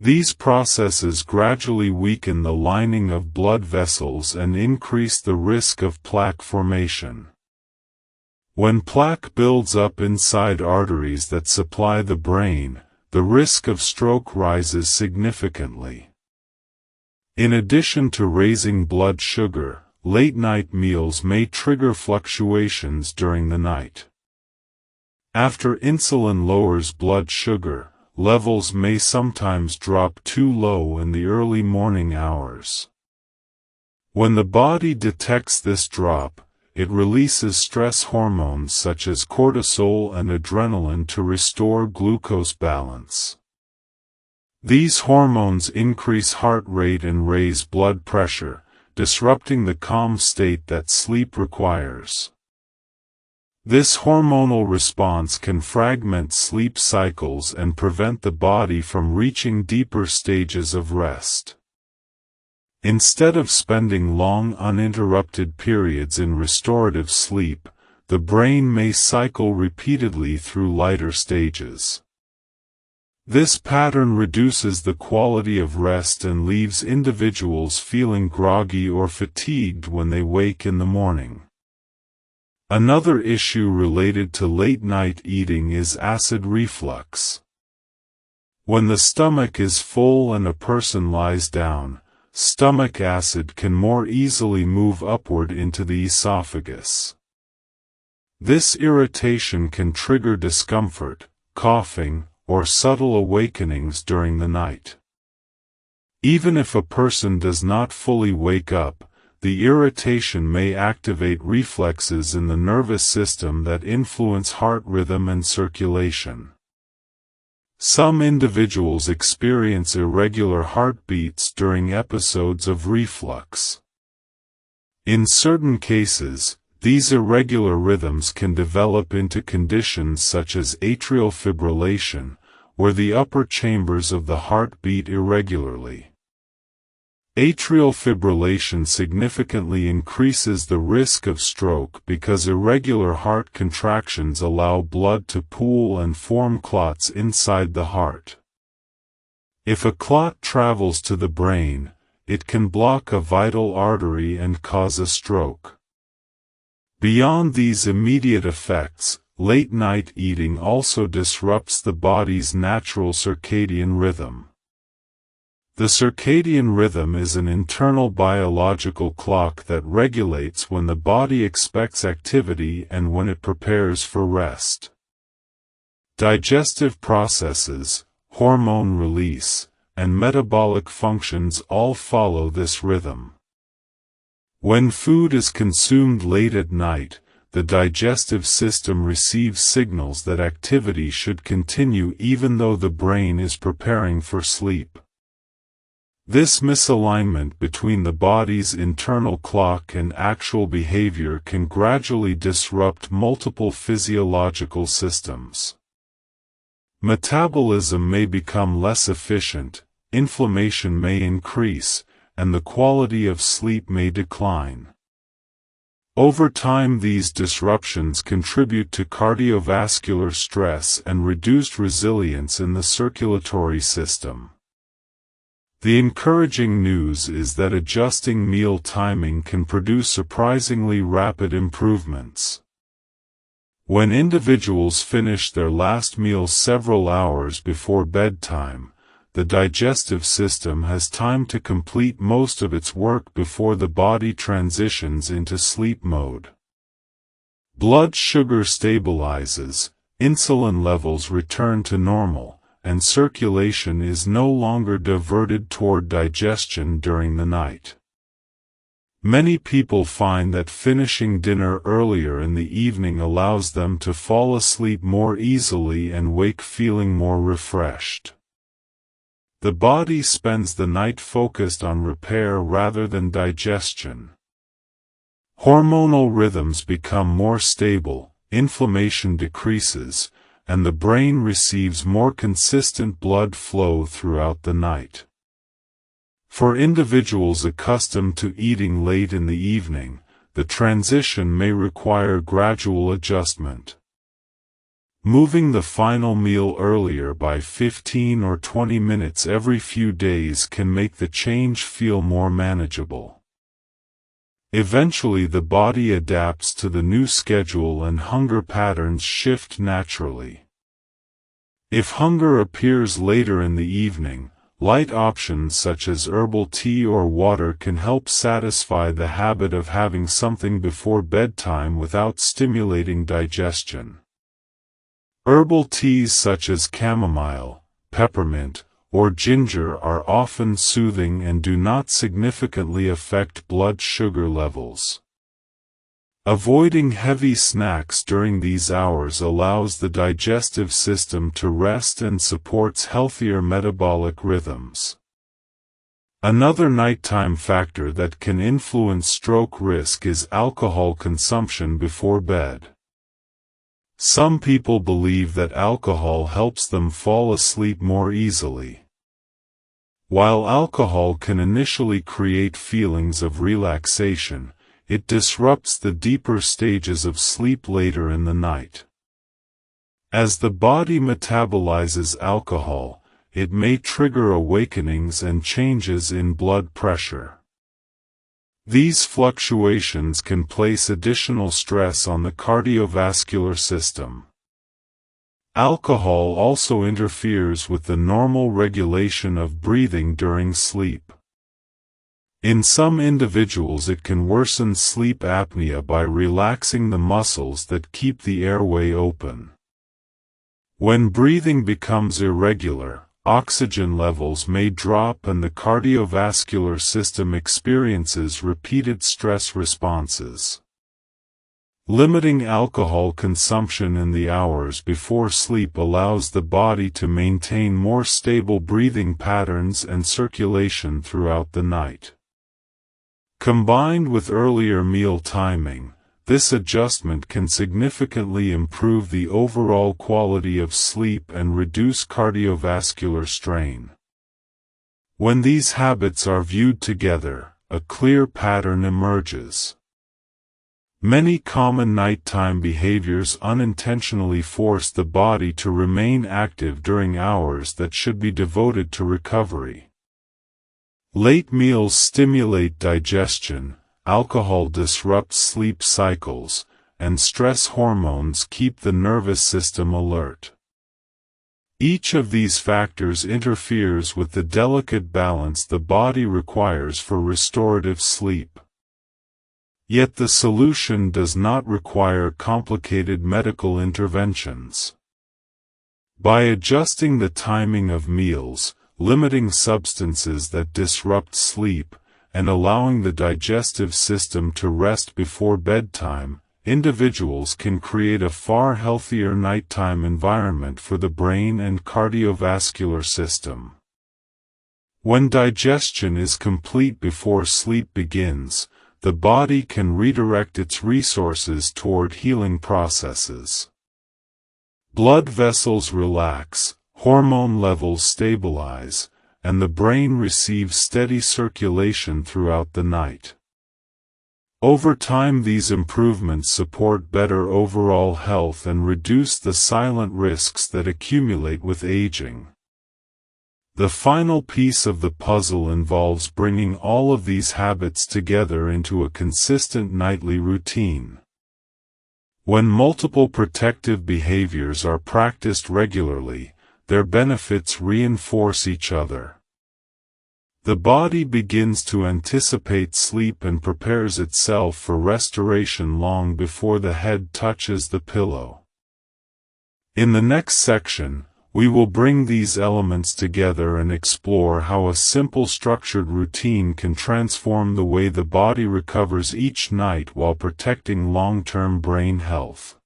These processes gradually weaken the lining of blood vessels and increase the risk of plaque formation. When plaque builds up inside arteries that supply the brain, the risk of stroke rises significantly. In addition to raising blood sugar, late-night meals may trigger fluctuations during the night. After insulin lowers blood sugar, levels may sometimes drop too low in the early morning hours. When the body detects this drop, it releases stress hormones such as cortisol and adrenaline to restore glucose balance. These hormones increase heart rate and raise blood pressure, disrupting the calm state that sleep requires. This hormonal response can fragment sleep cycles and prevent the body from reaching deeper stages of rest. Instead of spending long uninterrupted periods in restorative sleep, the brain may cycle repeatedly through lighter stages. This pattern reduces the quality of rest and leaves individuals feeling groggy or fatigued when they wake in the morning. Another issue related to late-night eating is acid reflux. When the stomach is full and a person lies down, stomach acid can more easily move upward into the esophagus. This irritation can trigger discomfort, coughing, or subtle awakenings during the night. Even if a person does not fully wake up, the irritation may activate reflexes in the nervous system that influence heart rhythm and circulation. Some individuals experience irregular heartbeats during episodes of reflux. In certain cases, these irregular rhythms can develop into conditions such as atrial fibrillation, where the upper chambers of the heart beat irregularly. Atrial fibrillation significantly increases the risk of stroke because irregular heart contractions allow blood to pool and form clots inside the heart. If a clot travels to the brain, it can block a vital artery and cause a stroke. Beyond these immediate effects, late-night eating also disrupts the body's natural circadian rhythm. The circadian rhythm is an internal biological clock that regulates when the body expects activity and when it prepares for rest. Digestive processes, hormone release, and metabolic functions all follow this rhythm. When food is consumed late at night, the digestive system receives signals that activity should continue even though the brain is preparing for sleep. This misalignment between the body's internal clock and actual behavior can gradually disrupt multiple physiological systems. Metabolism may become less efficient, inflammation may increase, and the quality of sleep may decline. Over time, these disruptions contribute to cardiovascular stress and reduced resilience in the circulatory system. The encouraging news is that adjusting meal timing can produce surprisingly rapid improvements. When individuals finish their last meal several hours before bedtime, the digestive system has time to complete most of its work before the body transitions into sleep mode. Blood sugar stabilizes, insulin levels return to normal, and circulation is no longer diverted toward digestion during the night. Many people find that finishing dinner earlier in the evening allows them to fall asleep more easily and wake feeling more refreshed. The body spends the night focused on repair rather than digestion. Hormonal rhythms become more stable, inflammation decreases, and the brain receives more consistent blood flow throughout the night. For individuals accustomed to eating late in the evening, the transition may require gradual adjustment. Moving the final meal earlier by 15 or 20 minutes every few days can make the change feel more manageable. Eventually the body adapts to the new schedule and hunger patterns shift naturally. If hunger appears later in the evening, light options such as herbal tea or water can help satisfy the habit of having something before bedtime without stimulating digestion. Herbal teas such as chamomile, peppermint, or ginger are often soothing and do not significantly affect blood sugar levels. Avoiding heavy snacks during these hours allows the digestive system to rest and supports healthier metabolic rhythms. Another nighttime factor that can influence stroke risk is alcohol consumption before bed. Some people believe that alcohol helps them fall asleep more easily. While alcohol can initially create feelings of relaxation, it disrupts the deeper stages of sleep later in the night. As the body metabolizes alcohol, it may trigger awakenings and changes in blood pressure. These fluctuations can place additional stress on the cardiovascular system. Alcohol also interferes with the normal regulation of breathing during sleep. In some individuals it can worsen sleep apnea by relaxing the muscles that keep the airway open. When breathing becomes irregular, oxygen levels may drop and the cardiovascular system experiences repeated stress responses. Limiting alcohol consumption in the hours before sleep allows the body to maintain more stable breathing patterns and circulation throughout the night. Combined with earlier meal timing, this adjustment can significantly improve the overall quality of sleep and reduce cardiovascular strain. When these habits are viewed together, a clear pattern emerges. Many common nighttime behaviors unintentionally force the body to remain active during hours that should be devoted to recovery. Late meals stimulate digestion, alcohol disrupts sleep cycles, and stress hormones keep the nervous system alert. Each of these factors interferes with the delicate balance the body requires for restorative sleep. Yet the solution does not require complicated medical interventions. By adjusting the timing of meals, limiting substances that disrupt sleep, and allowing the digestive system to rest before bedtime, individuals can create a far healthier nighttime environment for the brain and cardiovascular system. When digestion is complete before sleep begins, the body can redirect its resources toward healing processes. Blood vessels relax, hormone levels stabilize, and the brain receives steady circulation throughout the night. Over time these improvements support better overall health and reduce the silent risks that accumulate with aging. The final piece of the puzzle involves bringing all of these habits together into a consistent nightly routine. When multiple protective behaviors are practiced regularly, their benefits reinforce each other. The body begins to anticipate sleep and prepares itself for restoration long before the head touches the pillow. In the next section, we will bring these elements together and explore how a simple structured routine can transform the way the body recovers each night while protecting long-term brain health.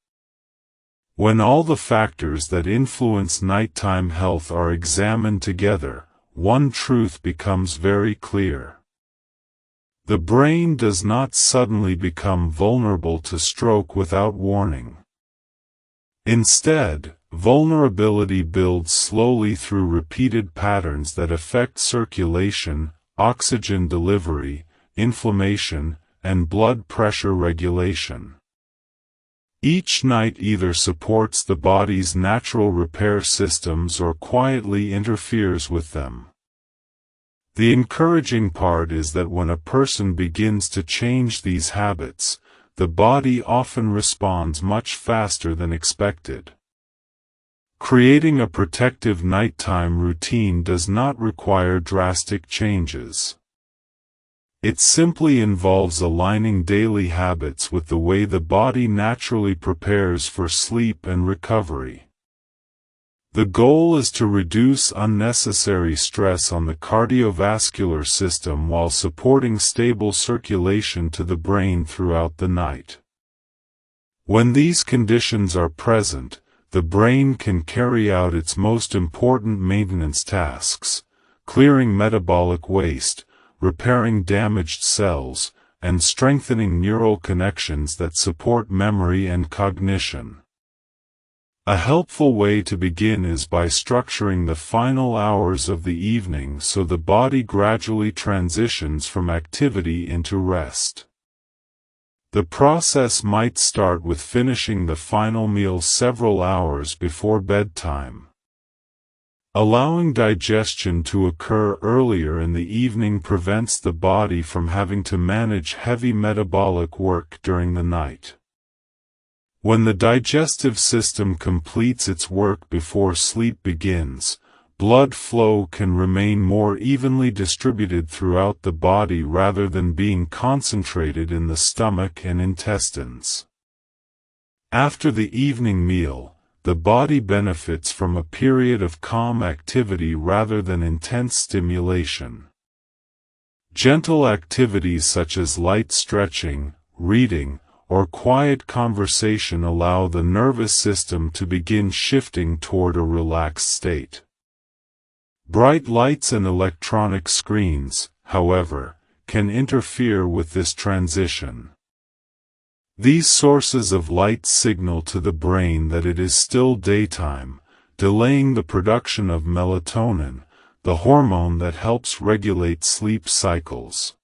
When all the factors that influence nighttime health are examined together, one truth becomes very clear. The brain does not suddenly become vulnerable to stroke without warning. Instead, vulnerability builds slowly through repeated patterns that affect circulation, oxygen delivery, inflammation, and blood pressure regulation. Each night either supports the body's natural repair systems or quietly interferes with them. The encouraging part is that when a person begins to change these habits, the body often responds much faster than expected. Creating a protective nighttime routine does not require drastic changes. It simply involves aligning daily habits with the way the body naturally prepares for sleep and recovery. The goal is to reduce unnecessary stress on the cardiovascular system while supporting stable circulation to the brain throughout the night. When these conditions are present, the brain can carry out its most important maintenance tasks, clearing metabolic waste, repairing damaged cells, and strengthening neural connections that support memory and cognition. A helpful way to begin is by structuring the final hours of the evening so the body gradually transitions from activity into rest. The process might start with finishing the final meal several hours before bedtime. Allowing digestion to occur earlier in the evening prevents the body from having to manage heavy metabolic work during the night. When the digestive system completes its work before sleep begins, blood flow can remain more evenly distributed throughout the body rather than being concentrated in the stomach and intestines. After the evening meal, the body benefits from a period of calm activity rather than intense stimulation. Gentle activities such as light stretching, reading, or quiet conversation allow the nervous system to begin shifting toward a relaxed state. Bright lights and electronic screens, however, can interfere with this transition. These sources of light signal to the brain that it is still daytime, delaying the production of melatonin, the hormone that helps regulate sleep cycles.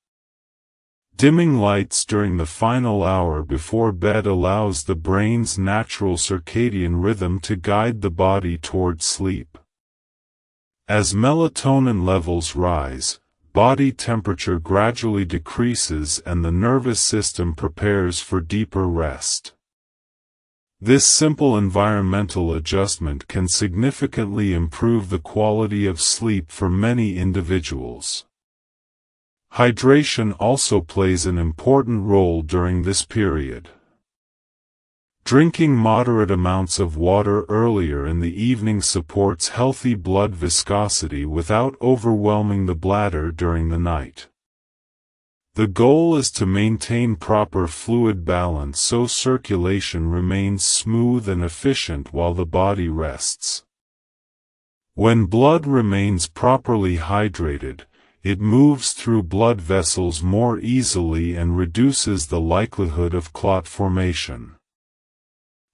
Dimming lights during the final hour before bed allows the brain's natural circadian rhythm to guide the body toward sleep. As melatonin levels rise, body temperature gradually decreases and the nervous system prepares for deeper rest. This simple environmental adjustment can significantly improve the quality of sleep for many individuals. Hydration also plays an important role during this period. Drinking moderate amounts of water earlier in the evening supports healthy blood viscosity without overwhelming the bladder during the night. The goal is to maintain proper fluid balance so circulation remains smooth and efficient while the body rests. When blood remains properly hydrated, it moves through blood vessels more easily and reduces the likelihood of clot formation.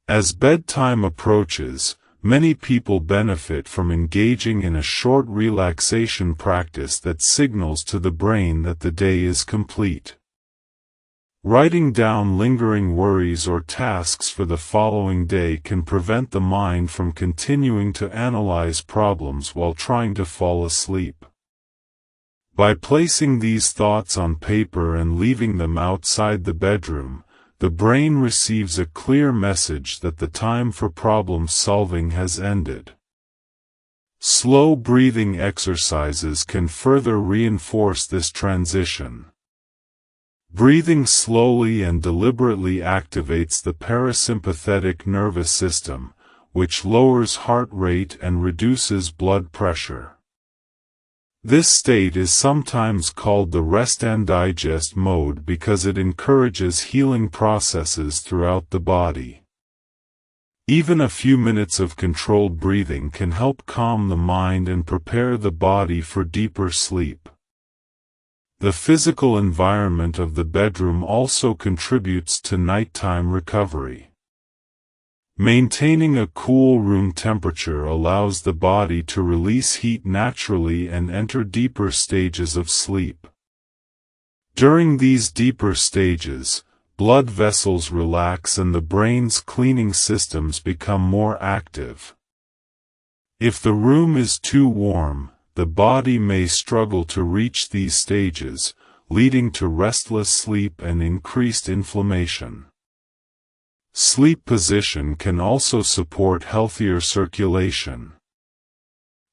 As bedtime approaches, many people benefit from engaging in a short relaxation practice that signals to the brain that the day is complete. Writing down lingering worries or tasks for the following day can prevent the mind from continuing to analyze problems while trying to fall asleep. By placing these thoughts on paper and leaving them outside the bedroom, the brain receives a clear message that the time for problem solving has ended. Slow breathing exercises can further reinforce this transition. Breathing slowly and deliberately activates the parasympathetic nervous system, which lowers heart rate and reduces blood pressure. This state is sometimes called the rest and digest mode because it encourages healing processes throughout the body. Even a few minutes of controlled breathing can help calm the mind and prepare the body for deeper sleep. The physical environment of the bedroom also contributes to nighttime recovery. Maintaining a cool room temperature allows the body to release heat naturally and enter deeper stages of sleep. During these deeper stages, blood vessels relax and the brain's cleaning systems become more active. If the room is too warm, the body may struggle to reach these stages, leading to restless sleep and increased inflammation. Sleep position can also support healthier circulation.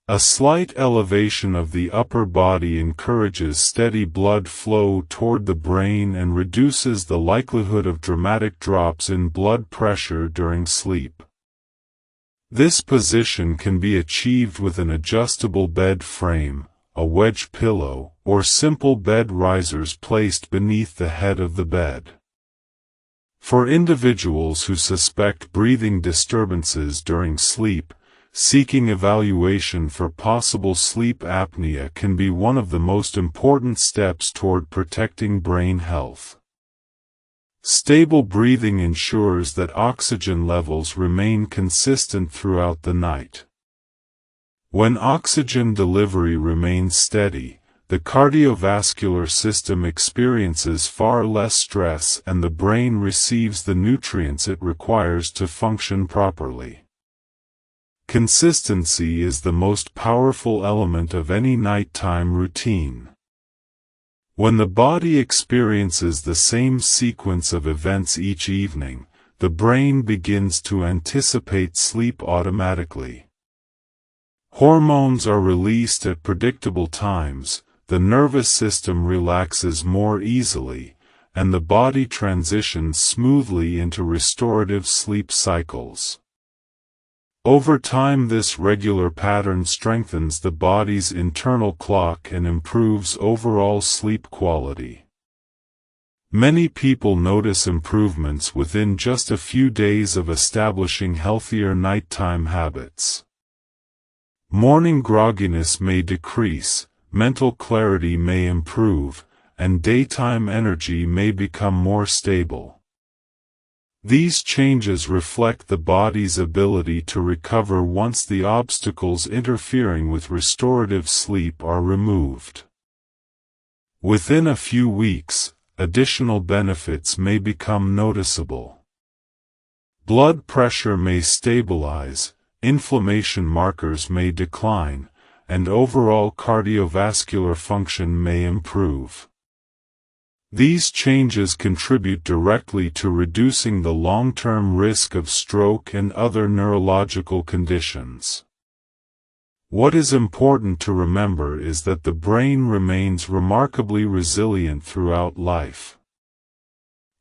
A slight elevation of the upper body encourages steady blood flow toward the brain and reduces the likelihood of dramatic drops in blood pressure during sleep. This position can be achieved with an adjustable bed frame, a wedge pillow, or simple bed risers placed beneath the head of the bed. For individuals who suspect breathing disturbances during sleep, seeking evaluation for possible sleep apnea can be one of the most important steps toward protecting brain health. Stable breathing ensures that oxygen levels remain consistent throughout the night. When oxygen delivery remains steady, the cardiovascular system experiences far less stress and the brain receives the nutrients it requires to function properly. Consistency is the most powerful element of any nighttime routine. When the body experiences the same sequence of events each evening, the brain begins to anticipate sleep automatically. Hormones are released at predictable times, the nervous system relaxes more easily, and the body transitions smoothly into restorative sleep cycles. Over time, this regular pattern strengthens the body's internal clock and improves overall sleep quality. Many people notice improvements within just a few days of establishing healthier nighttime habits. Morning grogginess may decrease, mental clarity may improve, and daytime energy may become more stable. These changes reflect the body's ability to recover once the obstacles interfering with restorative sleep are removed. Within a few weeks, additional benefits may become noticeable. Blood pressure may stabilize, inflammation markers may decline, and overall cardiovascular function may improve. These changes contribute directly to reducing the long-term risk of stroke and other neurological conditions. What is important to remember is that the brain remains remarkably resilient throughout life.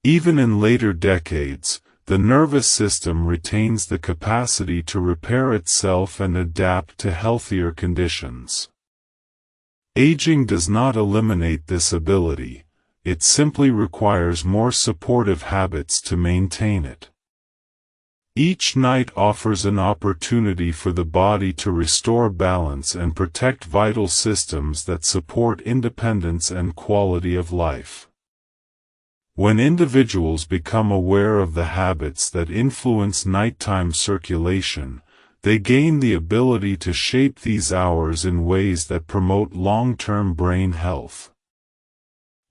Even in later decades, the nervous system retains the capacity to repair itself and adapt to healthier conditions. Aging does not eliminate this ability. It simply requires more supportive habits to maintain it. Each night offers an opportunity for the body to restore balance and protect vital systems that support independence and quality of life. When individuals become aware of the habits that influence nighttime circulation, they gain the ability to shape these hours in ways that promote long-term brain health.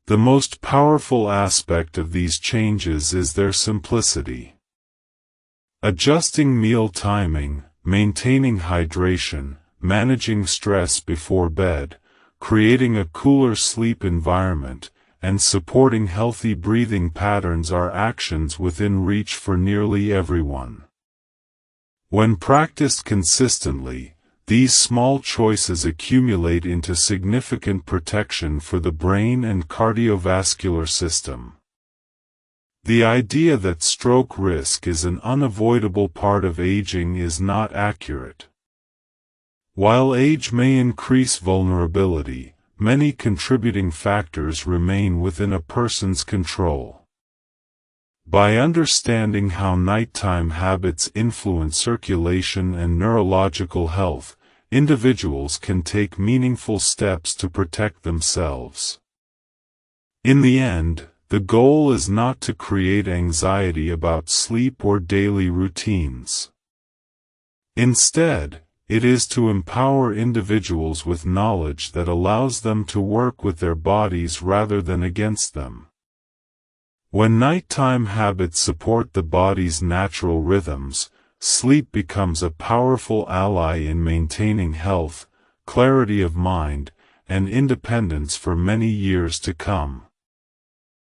The most powerful aspect of these changes is their simplicity. Adjusting meal timing, maintaining hydration, managing stress before bed, creating a cooler sleep environment, and supporting healthy breathing patterns are actions within reach for nearly everyone. When practiced consistently, these small choices accumulate into significant protection for the brain and cardiovascular system. The idea that stroke risk is an unavoidable part of aging is not accurate. While age may increase vulnerability, many contributing factors remain within a person's control. By understanding how nighttime habits influence circulation and neurological health, individuals can take meaningful steps to protect themselves. In the end, the goal is not to create anxiety about sleep or daily routines. Instead, it is to empower individuals with knowledge that allows them to work with their bodies rather than against them. When nighttime habits support the body's natural rhythms, sleep becomes a powerful ally in maintaining health, clarity of mind, and independence for many years to come.